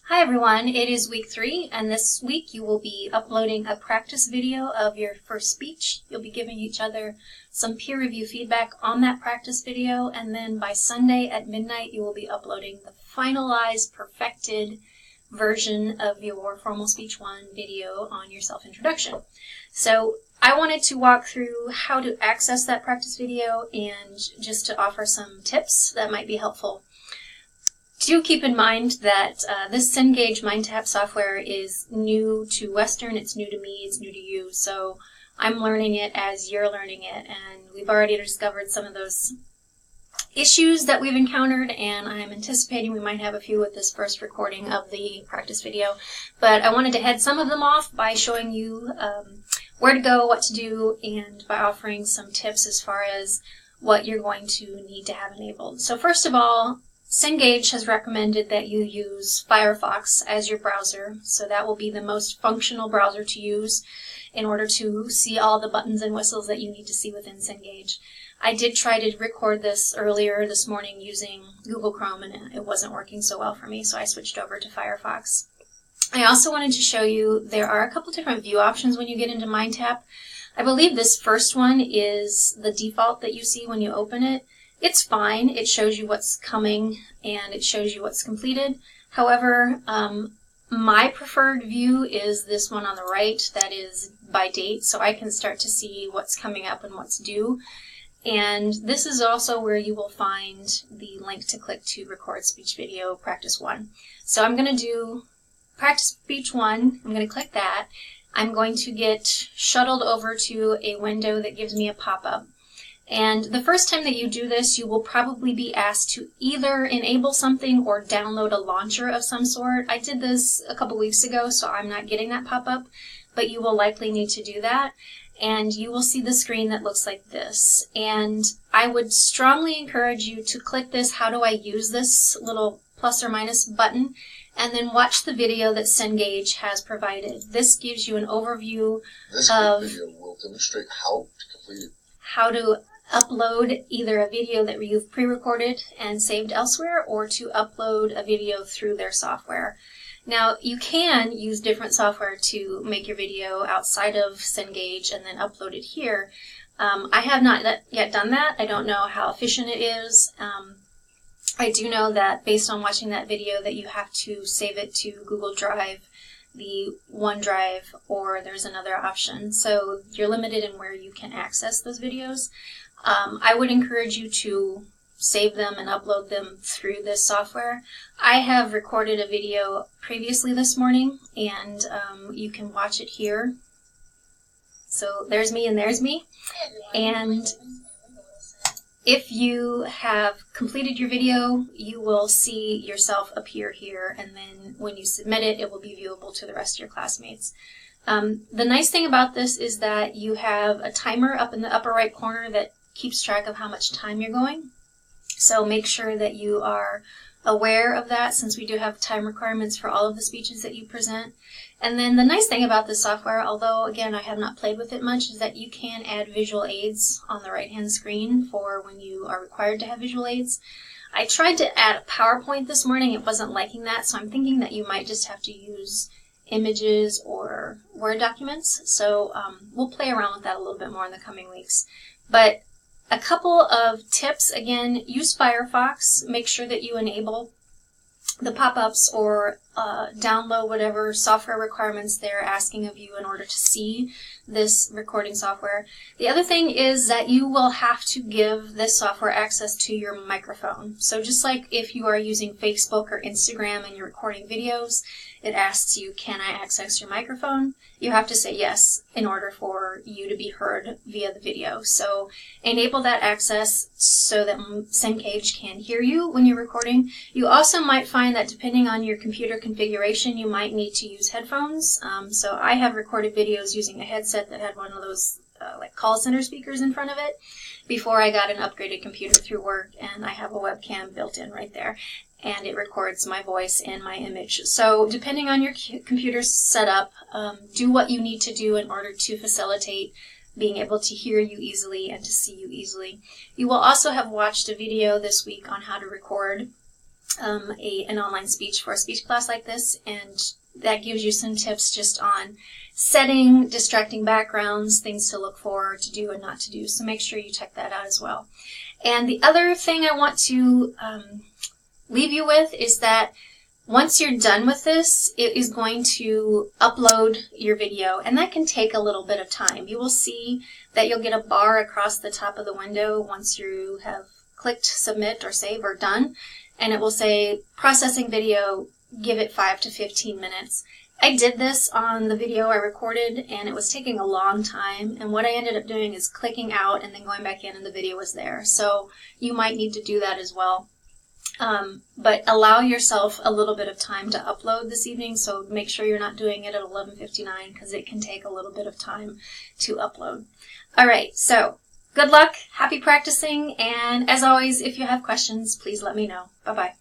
Hi everyone, it is week 3, and this week you will be uploading a practice video of your first speech. You'll be giving each other some peer review feedback on that practice video, and then by Sunday at midnight you will be uploading the finalized, perfected version of your Formal Speech 1 video on your self-introduction. So I wanted to walk through how to access that practice video and just to offer some tips that might be helpful. Do keep in mind that this Cengage MindTap software is new to Western, it's new to me, it's new to you, so I'm learning it as you're learning it, and we've already discovered some of those issues that we've encountered, and I'm anticipating we might have a few with this first recording of the practice video, but I wanted to head some of them off by showing you where to go, what to do, and by offering some tips as far as what you're going to need to have enabled. So first of all, Cengage has recommended that you use Firefox as your browser, so that will be the most functional browser to use in order to see all the buttons and whistles that you need to see within Cengage. I did try to record this earlier this morning using Google Chrome, and it wasn't working so well for me, so I switched over to Firefox. I also wanted to show you there are a couple different view options when you get into MindTap. I believe this first one is the default that you see when you open it. It's fine. It shows you what's coming and it shows you what's completed. However, my preferred view is this one on the right that is by date, so I can start to see what's coming up and what's due. And this is also where you will find the link to click to record speech video practice 1. So I'm going to do practice speech 1. I'm going to click that. I'm going to get shuttled over to a window that gives me a pop-up. And the first time that you do this, you will probably be asked to either enable something or download a launcher of some sort. I did this a couple weeks ago, so I'm not getting that pop-up, but you will likely need to do that. And you will see the screen that looks like this. And I would strongly encourage you to click this "How do I use this?" little plus or minus button, and then watch the video that Cengage has provided. This gives you an overview of video will demonstrate how to complete it. How to upload either a video that you've pre-recorded and saved elsewhere, or to upload a video through their software. Now, you can use different software to make your video outside of Cengage and then upload it here. I have not yet done that. I don't know how efficient it is. I do know that based on watching that video that you have to save it to Google Drive, the OneDrive, or there's another option. So you're limited in where you can access those videos. I would encourage you to save them and upload them through this software. I have recorded a video previously this morning, and you can watch it here. So there's me and there's me. And if you have completed your video, you will see yourself appear here, and then when you submit it, it will be viewable to the rest of your classmates. The nice thing about this is that you have a timer up in the upper right corner that keeps track of how much time you're going. So make sure that you are aware of that, since we do have time requirements for all of the speeches that you present. And then the nice thing about this software, although again I have not played with it much, is that you can add visual aids on the right hand screen for when you are required to have visual aids. I tried to add a PowerPoint this morning. It wasn't liking that, so I'm thinking that you might just have to use images or Word documents. So we'll play around with that a little bit more in the coming weeks. But a couple of tips: again, use Firefox. Make sure that you enable the pop-ups or download whatever software requirements they're asking of you in order to see this recording software. The other thing is that you will have to give this software access to your microphone. So just like if you are using Facebook or Instagram and you're recording videos, it asks you, can I access your microphone? You have to say yes in order for you to be heard via the video. So enable that access so that Cengage can hear you when you're recording. You also might find that depending on your computer configuration, you might need to use headphones. So I have recorded videos using a headset that had one of those like call center speakers in front of it before I got an upgraded computer through work, and I have a webcam built in right there, and it records my voice and my image. So depending on your computer setup, do what you need to do in order to facilitate being able to hear you easily and to see you easily. You will also have watched a video this week on how to record an online speech for a speech class like this, and that gives you some tips just on setting, distracting backgrounds, things to look for, to do and not to do. So make sure you check that out as well. And the other thing I want to leave you with is that once you're done with this, it is going to upload your video, and that can take a little bit of time. You will see that you'll get a bar across the top of the window once you have clicked submit or save or done, and it will say processing video, give it 5 to 15 minutes. I did this on the video I recorded, and it was taking a long time, and what I ended up doing is clicking out and then going back in, and the video was there. So you might need to do that as well. But allow yourself a little bit of time to upload this evening, so make sure you're not doing it at 11:59 because it can take a little bit of time to upload. All right, so good luck, happy practicing, and as always, if you have questions, please let me know. Bye-bye.